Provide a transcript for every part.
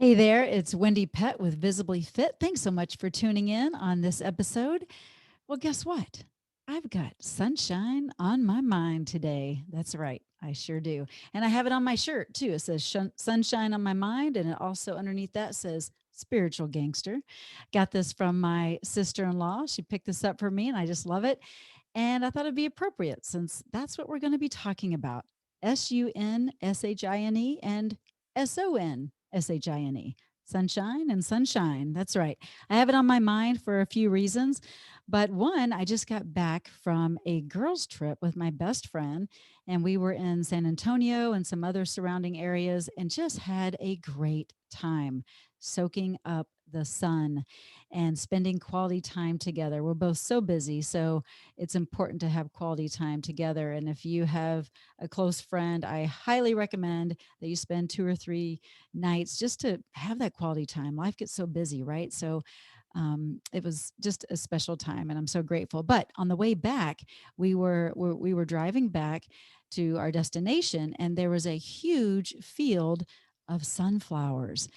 Hey there, it's Wendy Pett with Visibly Fit. Thanks so much for tuning in on this episode. Well, guess what? I've got sunshine on my mind today. That's right, I sure do. And I have it on my shirt too. It says sunshine on my mind, and it also underneath that says spiritual gangster. Got this from my sister in law. She picked this up for me, and I just love it. And I thought it'd be appropriate since that's what we're going to be talking about. Sunshine and Sonshine. Sunshine and sunshine. That's right. I have it on my mind for a few reasons. But one, I just got back from a girls' trip with my best friend, and we were in San Antonio and some other surrounding areas and just had a great time soaking up the sun and spending quality time together. We're both so busy. So it's important to have quality time together. And if you have a close friend, I highly recommend that you spend 2 or 3 nights just to have that quality time. Life gets so busy, right? So it was just a special time, and I'm so grateful. But on the way back, we were driving back to our destination, and there was a huge field of sunflowers.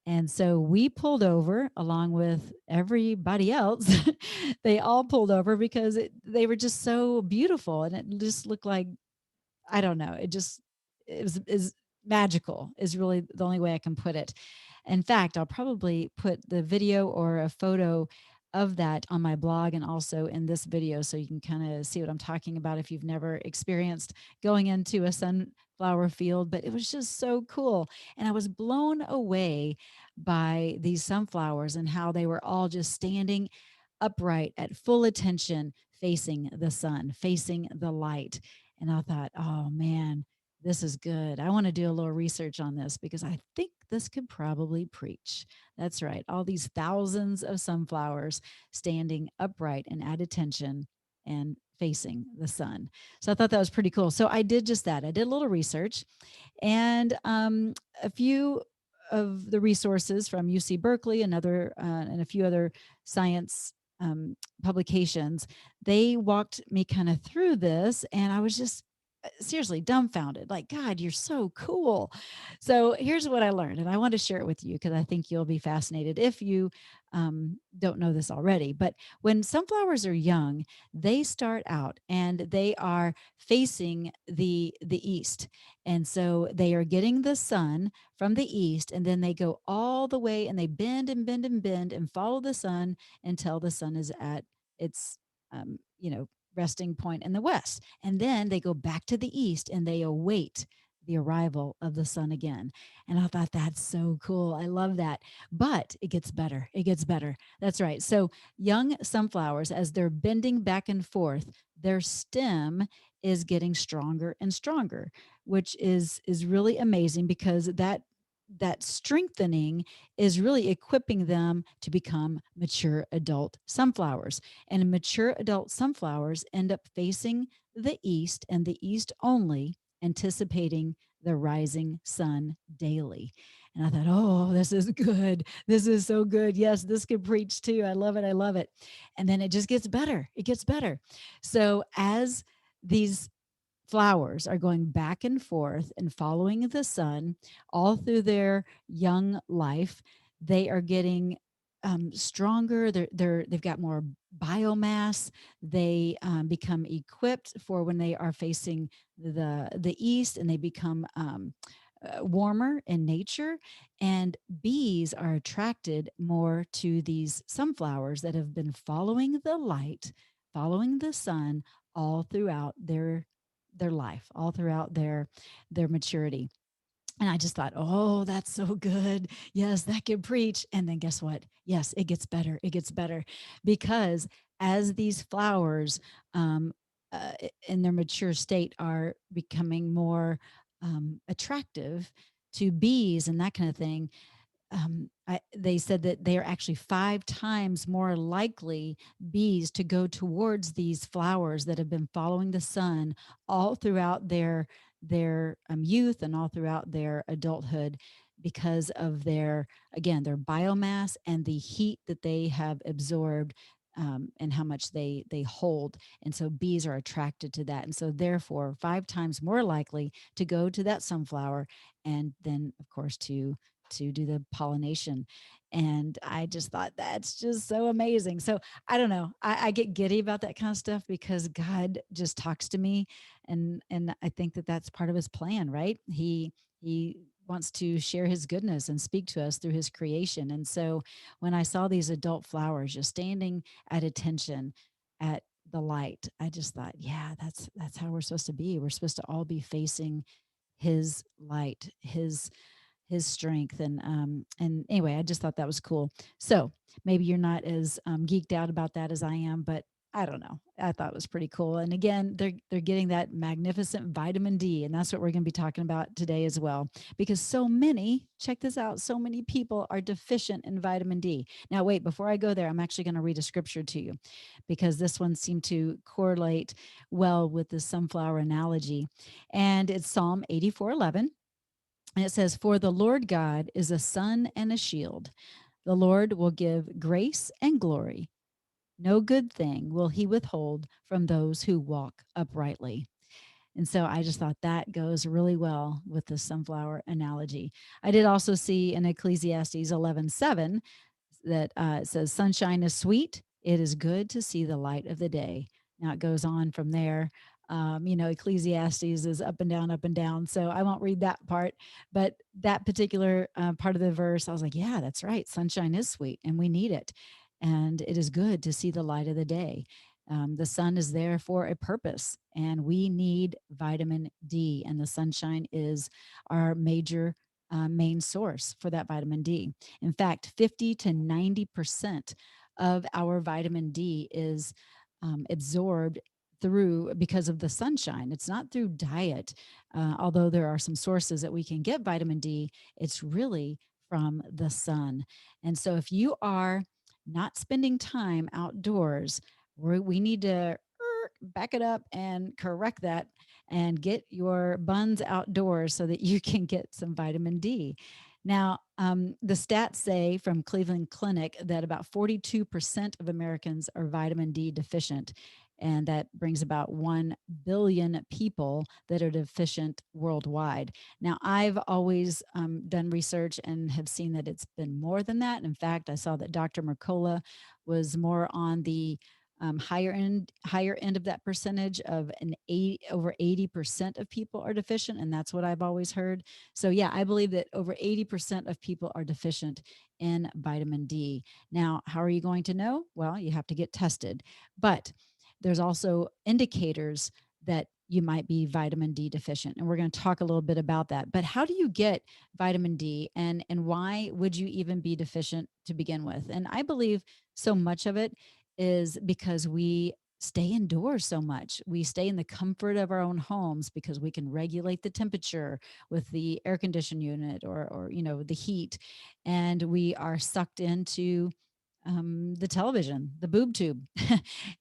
And so we pulled over along with everybody else. They all pulled over because they were just so beautiful, and it just looked like, I don't know, it was is magical is really the only way I can put it. In fact, I'll probably put the video or a photo of that on my blog and also in this video so you can kind of see what I'm talking about if you've never experienced going into a sunflower field. But it was just so cool. And I was blown away by these sunflowers and how they were all just standing upright at full attention, facing the sun, facing the light. And I thought, oh man, this is good. I want to do a little research on this because I think this could probably preach. That's right. All these thousands of sunflowers standing upright and at attention and facing the sun. So I thought that was pretty cool. So I did just that. I did a little research, and a few of the resources from UC Berkeley and a few other science publications, they walked me kind of through this, and I was just seriously dumbfounded. Like, God, you're so cool. So here's what I learned, and I want to share it with you because I think you'll be fascinated if you don't know this already. But when sunflowers are young, they start out and they are facing the east, and so they are getting the sun from the east, and then they go all the way and they bend and bend and bend and follow the sun until the sun is at its resting point in the west. And then they go back to the east and they await the arrival of the sun again. And I thought that's so cool. I love that. But it gets better. It gets better. That's right. So young sunflowers, as they're bending back and forth, their stem is getting stronger and stronger, which is really amazing because that strengthening is really equipping them to become mature adult sunflowers. And mature adult sunflowers end up facing the east and the east only, anticipating the rising sun daily. And I thought, oh, this is good. This is so good. Yes, this could preach too. I love it. I love it. And then it just gets better. It gets better. So as these flowers are going back and forth and following the sun all through their young life, they are getting stronger. They've got more biomass. They become equipped for when they are facing the east, and they become warmer in nature. And bees are attracted more to these sunflowers that have been following the light, following the sun all throughout their life, all throughout their maturity. And I just thought, oh, that's so good. Yes, that can preach. And then guess what? Yes, it gets better. It gets better because as these flowers in their mature state are becoming more attractive to bees and that kind of thing, they said that they are actually 5 times more likely, bees, to go towards these flowers that have been following the sun all throughout their youth and all throughout their adulthood because of their biomass and the heat that they have absorbed, and how much they hold. And so bees are attracted to that, and so therefore 5 times more likely to go to that sunflower, and then of course to to do the pollination. And I just thought that's just so amazing. So I don't know. I get giddy about that kind of stuff because God just talks to me, and I think that that's part of His plan, right? He wants to share His goodness and speak to us through His creation. And so when I saw these adult flowers just standing at attention at the light, I just thought, yeah, that's how we're supposed to be. We're supposed to all be facing His light, His strength. And anyway, I just thought that was cool. So maybe you're not as geeked out about that as I am, but I don't know. I thought it was pretty cool. And again, they're getting that magnificent vitamin D, and that's what we're going to be talking about today as well. Because so many, check this out, so many people are deficient in vitamin D. Now, wait, before I go there, I'm actually going to read a scripture to you, because this one seemed to correlate well with the sunflower analogy, and it's Psalm 84:11. And it says, "For the Lord God is a sun and a shield. The Lord will give grace and glory. No good thing will He withhold from those who walk uprightly." And so I just thought that goes really well with the sunflower analogy. I did also see in Ecclesiastes 11:7 that it says, "Sunshine is sweet. It is good to see the light of the day." Now it goes on from there. Ecclesiastes is up and down, up and down. So I won't read that part. But that particular part of the verse, I was like, yeah, that's right. Sunshine is sweet and we need it. And it is good to see the light of the day. The sun is there for a purpose, and we need vitamin D, and the sunshine is our major main source for that vitamin D. In fact, 50 to 90% of our vitamin D is absorbed through because of the sunshine. It's not through diet, although there are some sources that we can get vitamin D. It's really from the sun. And so if you are not spending time outdoors, we need to back it up and correct that and get your buns outdoors so that you can get some vitamin D. Now, the stats say from Cleveland Clinic that about 42% of Americans are vitamin D deficient. And that brings about 1 billion people that are deficient worldwide. Now, I've always done research and have seen that it's been more than that. In fact, I saw that Dr. Mercola was more on the higher end of that percentage of over 80% of people are deficient, and that's what I've always heard. So yeah, I believe that over 80% of people are deficient in vitamin D. Now, how are you going to know? Well, you have to get tested, but there's also indicators that you might be vitamin D deficient, and we're going to talk a little bit about that. But how do you get vitamin D, and why would you even be deficient to begin with? And I believe so much of it is because we stay indoors so much. We stay in the comfort of our own homes because we can regulate the temperature with the air condition unit or the heat, and we are sucked into the television, the boob tube,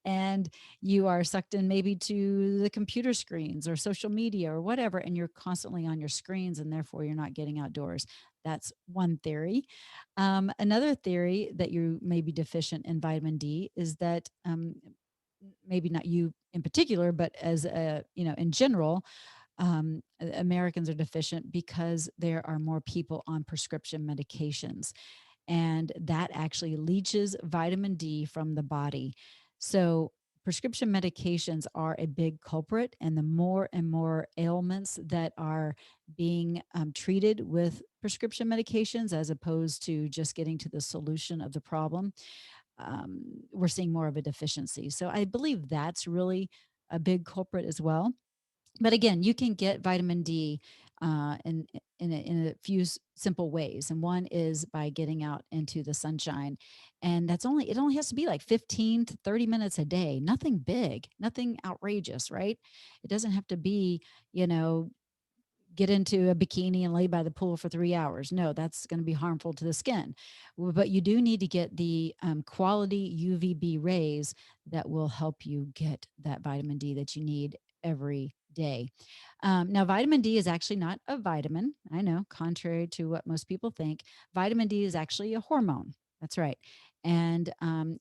and you are sucked in maybe to the computer screens or social media or whatever, and you're constantly on your screens, and therefore you're not getting outdoors. That's one theory. Another theory that you may be deficient in vitamin D is that maybe not you in particular, but as in general, Americans are deficient because there are more people on prescription medications, and that actually leaches vitamin D from the body. So prescription medications are a big culprit, and the more and more ailments that are being treated with prescription medications as opposed to just getting to the solution of the problem, we're seeing more of a deficiency. So I believe that's really a big culprit as well. But again, you can get vitamin D in a few simple ways, and one is by getting out into the sunshine, and it only has to be like 15 to 30 minutes a day. Nothing big, nothing outrageous, right? It doesn't have to be, you know, get into a bikini and lay by the pool for 3 hours. No, that's going to be harmful to the skin. But you do need to get the quality UVB rays that will help you get that vitamin D that you need every day. Now, vitamin D is actually not a vitamin. I know, contrary to what most people think, vitamin D is actually a hormone. That's right. And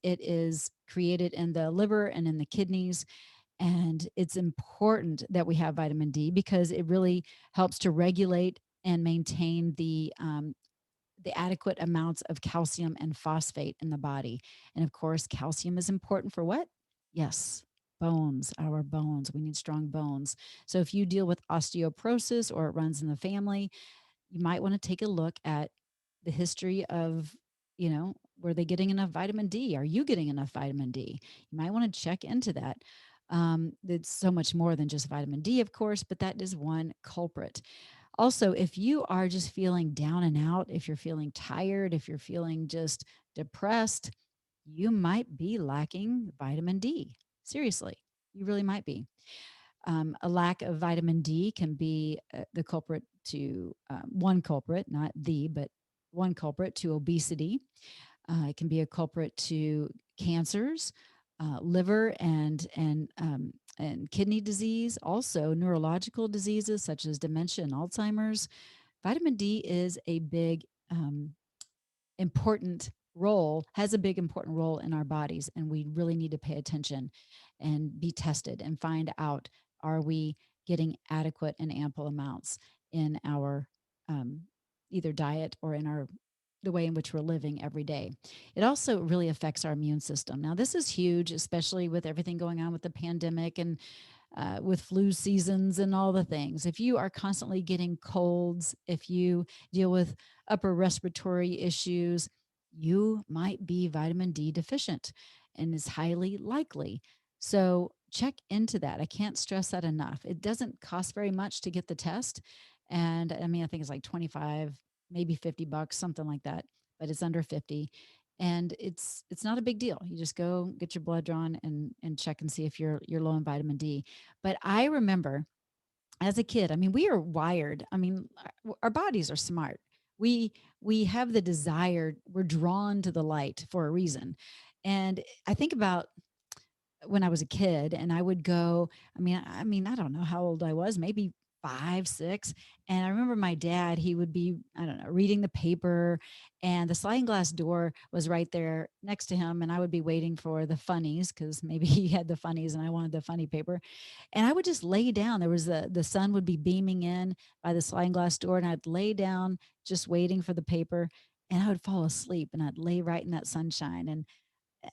it is created in the liver and in the kidneys. And it's important that we have vitamin D because it really helps to regulate and maintain the the adequate amounts of calcium and phosphate in the body. And of course, calcium is important for what? Yes, bones, our bones. We need strong bones. So if you deal with osteoporosis or it runs in the family, you might want to take a look at the history of, were they getting enough vitamin D? Are you getting enough vitamin D? You might want to check into that. It's so much more than just vitamin D, of course, but that is one culprit. Also, if you are just feeling down and out, if you're feeling tired, if you're feeling just depressed, you might be lacking vitamin D. Seriously, you really might be. A lack of vitamin D can be the culprit to one culprit, not the, but one culprit to obesity. It can be a culprit to cancers, liver and kidney disease, also neurological diseases such as dementia and Alzheimer's. Vitamin D is a big important role, has a big important role in our bodies, and we really need to pay attention and be tested and find out, are we getting adequate and ample amounts in our um, either diet or in our the way in which we're living every day. It also really affects our immune system. Now, this is huge, especially with everything going on with the pandemic and with flu seasons and all the things. If you are constantly getting colds, if you deal with upper respiratory issues, you might be vitamin D deficient and is highly likely. So check into that. I can't stress that enough. It doesn't cost very much to get the test. And I mean, I think it's like 25, maybe $50, something like that, but it's under 50. And it's not a big deal. You just go get your blood drawn and check and see if you're low in vitamin D. But I remember as a kid, I mean, we are wired. I mean, our bodies are smart. We have the desire, we're drawn to the light for a reason. And I think about when I was a kid and I would go, I mean, I don't know how old I was, maybe 5, 6. And I remember my dad, he would be, I don't know, reading the paper and the sliding glass door was right there next to him. And I would be waiting for the funnies because maybe he had the funnies and I wanted the funny paper. And I would just lay down. There was the sun would be beaming in by the sliding glass door and I'd lay down just waiting for the paper and I would fall asleep and I'd lay right in that sunshine. And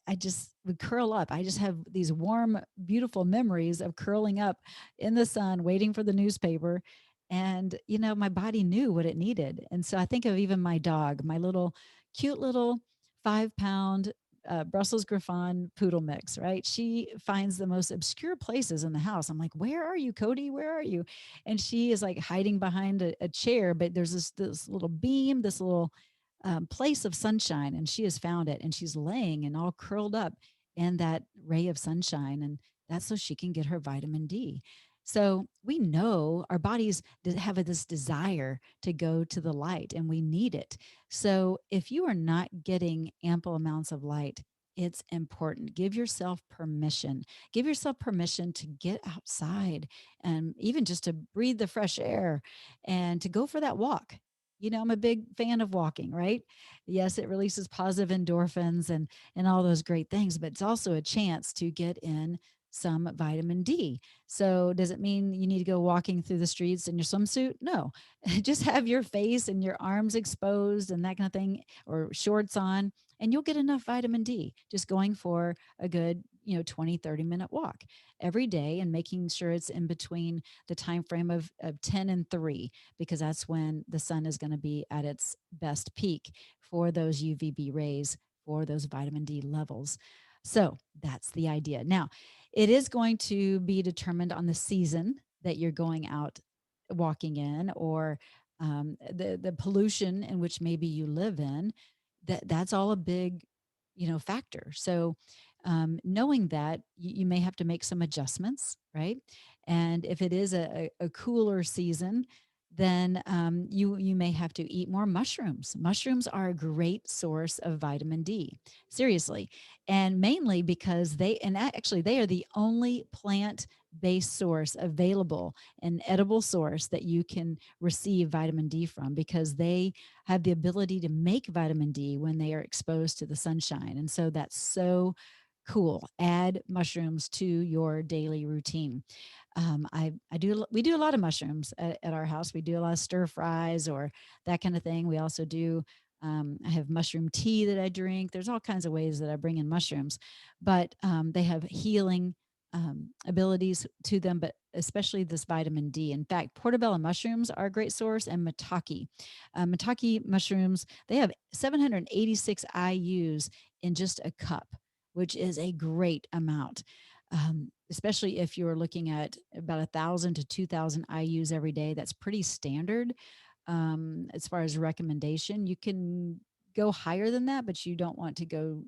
I just would curl up. I just have these warm, beautiful memories of curling up in the sun, waiting for the newspaper. And, my body knew what it needed. And so I think of even my dog, my little cute little 5 pound Brussels Griffon poodle mix, right? She finds the most obscure places in the house. I'm like, where are you, Cody? Where are you? And she is like hiding behind a chair, but there's this little beam, this little place of sunshine, and she has found it, and she's laying and all curled up in that ray of sunshine, and that's so she can get her vitamin D. So we know our bodies have this desire to go to the light, and we need it. So if you are not getting ample amounts of light, it's important. Give yourself permission. Give yourself permission to get outside and even just to breathe the fresh air and to go for that walk. I'm a big fan of walking, right? Yes, it releases positive endorphins and all those great things, but it's also a chance to get in some vitamin D. So does it mean you need to go walking through the streets in your swimsuit? No. Just have your face and your arms exposed and that kind of thing, or shorts on, and you'll get enough vitamin D just going for a good 20, 30-minute walk every day and making sure it's in between the time frame of 10 and 3, because that's when the sun is going to be at its best peak for those UVB rays, for those vitamin D levels. So that's the idea. Now, it is going to be determined on the season that you're going out walking in, or the pollution in which maybe you live in. That's all a big factor. So knowing that, you may have to make some adjustments, right? And if it is a cooler season, then you may have to eat more mushrooms. Mushrooms are a great source of vitamin D, seriously, and mainly because actually they are the only plant-based source available, an edible source that you can receive vitamin D from, because they have the ability to make vitamin D when they are exposed to the sunshine. And so that's so cool. Add mushrooms to your daily routine. We do a lot of mushrooms at our house. We do a lot of stir fries or that kind of thing. We also do I have mushroom tea that I drink. There's all kinds of ways that I bring in mushrooms, but they have healing abilities to them, but especially this vitamin D. In fact, portobello mushrooms are a great source, and maitake. Maitake mushrooms, they have 786 IUs in just a cup, which is a great amount. Especially if you're looking at about 1,000 to 2,000 IUs every day, that's pretty standard as far as recommendation. You can go higher than that, but you don't want to go,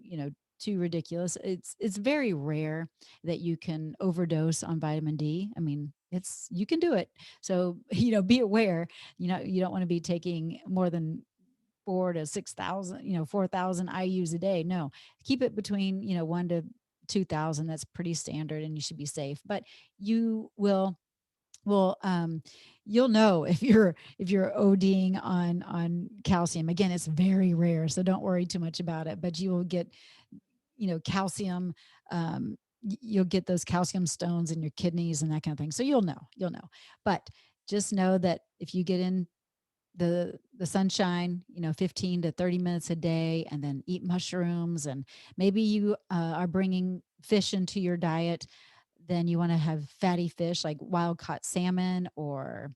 too ridiculous. It's very rare that you can overdose on vitamin D. I mean, it's you can do it. So, be aware, you don't want to be taking more than 4 to 6,000, 4,000 IUs a day. No, keep it between, 1 to 2,000. That's pretty standard and you should be safe. But you will you'll know if you're ODing on calcium. Again, it's very rare, so don't worry too much about it, but you will get calcium. You'll get those calcium stones in your kidneys and that kind of thing, so you'll know. But just know that if you get in the sunshine, 15 to 30 minutes a day, and then eat mushrooms, and maybe you are bringing fish into your diet, then you want to have fatty fish like wild caught salmon or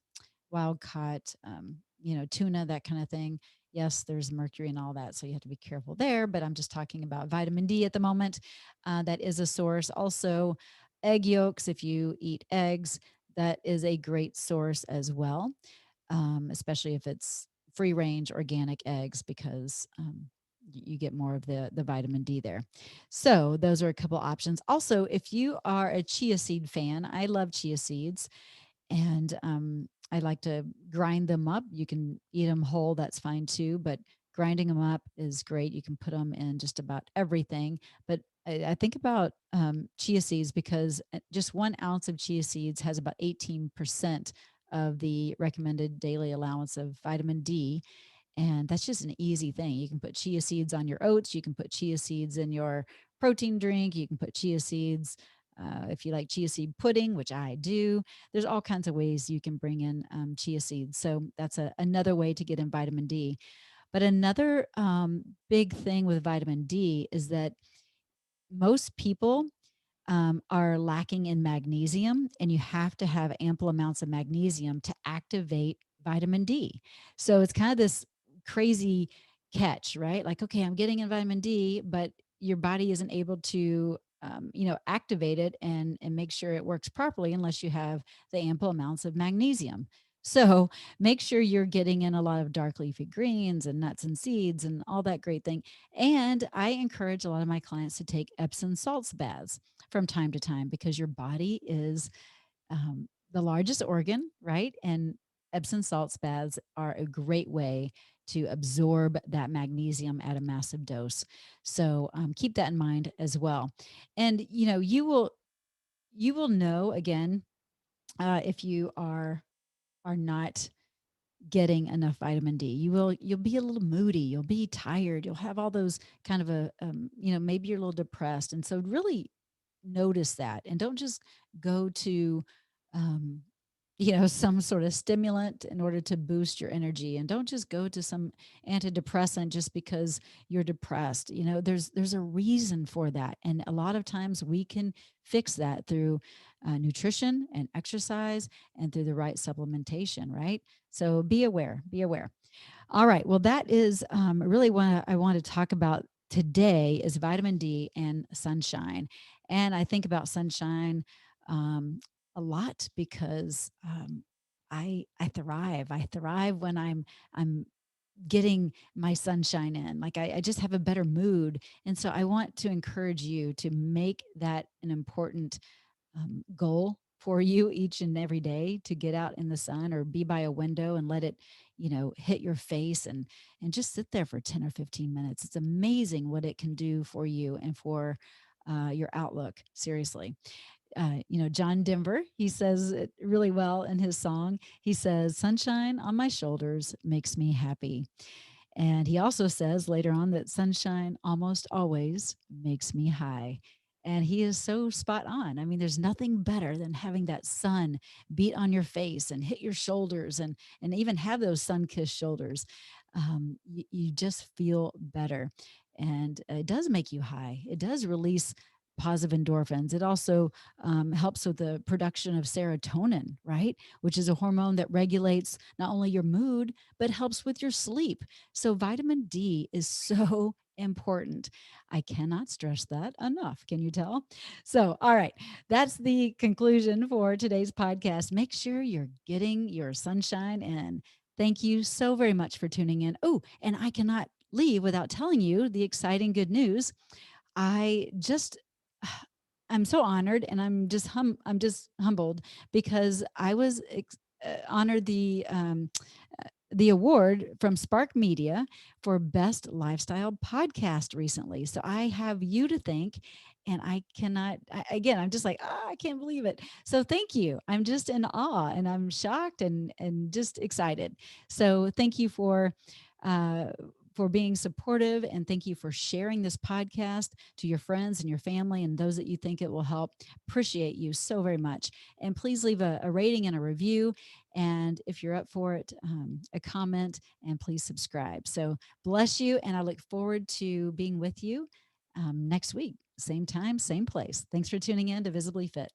wild caught, tuna, that kind of thing. Yes, there's mercury and all that, so you have to be careful there. But I'm just talking about vitamin D at the moment. That is a source. Also, egg yolks, if you eat eggs, that is a great source as well, especially if it's free range organic eggs, because you get more of the vitamin D there. So those are a couple options. Also, if you are a chia seed fan, I love chia seeds, and I like to grind them up. You can eat them whole, that's fine too, but grinding them up is great. You can put them in just about everything. But I think about chia seeds because just 1 ounce of chia seeds has about 18% of the recommended daily allowance of vitamin D. And that's just an easy thing. You can put chia seeds on your oats. You can put chia seeds in your protein drink. You can put chia seeds if you like chia seed pudding, which I do. There's all kinds of ways you can bring in chia seeds. So that's another way to get in vitamin D. But another big thing with vitamin D is that most people are lacking in magnesium, and you have to have ample amounts of magnesium to activate vitamin D. So it's kind of this crazy catch, right? Like, okay, I'm getting in vitamin D, but your body isn't able to, activate it and make sure it works properly unless you have the ample amounts of magnesium. So make sure you're getting in a lot of dark leafy greens and nuts and seeds and all that great thing. And I encourage a lot of my clients to take Epsom salts baths from time to time, because your body is the largest organ, right? And Epsom salts baths are a great way to absorb that magnesium at a massive dose. So keep that in mind as well. And you will know again if you are not getting enough vitamin D. You'll be a little moody, you'll be tired, you'll have all those kind of maybe you're a little depressed. And so really notice that, and don't just go to um, some sort of stimulant in order to boost your energy, and don't just go to some antidepressant just because you're depressed. There's a reason for that, and a lot of times we can fix that through nutrition and exercise and through the right supplementation, right? So be aware. All right. Well, that is really what I want to talk about today is vitamin D and sunshine. And I think about sunshine a lot because I thrive. I thrive when I'm getting my sunshine in. Like I just have a better mood. And so I want to encourage you to make that an important goal for you each and every day, to get out in the sun or be by a window and let it, hit your face, and just sit there for 10 or 15 minutes. It's amazing what it can do for you and for your outlook. Seriously. John Denver, he says it really well in his song. He says, "Sunshine on my shoulders makes me happy." And he also says later on that sunshine almost always makes me high. And he is so spot on. I mean, there's nothing better than having that sun beat on your face and hit your shoulders, and even have those sun-kissed shoulders. You just feel better. And it does make you high. It does release positive endorphins. It also helps with the production of serotonin, right? Which is a hormone that regulates not only your mood, but helps with your sleep. So vitamin D is so important. I cannot stress that enough. Can you tell? So, all right, that's the conclusion for today's podcast. Make sure you're getting your sunshine in. Thank you so very much for tuning in. Oh, and I cannot leave without telling you the exciting good news. I just I'm so honored, and I'm just humbled because I was honored the award from Spark Media for Best Lifestyle Podcast recently. So I have you to thank. And again, I'm just like, I can't believe it. So thank you. I'm just in awe, and I'm shocked, and just excited. So thank you uh, for being supportive, and thank you for sharing this podcast to your friends and your family and those that you think it will help. Appreciate you so very much. And please leave a rating and a review. And if you're up for it, a comment, and please subscribe. So bless you. And I look forward to being with you next week. Same time, same place. Thanks for tuning in to Visibly Fit.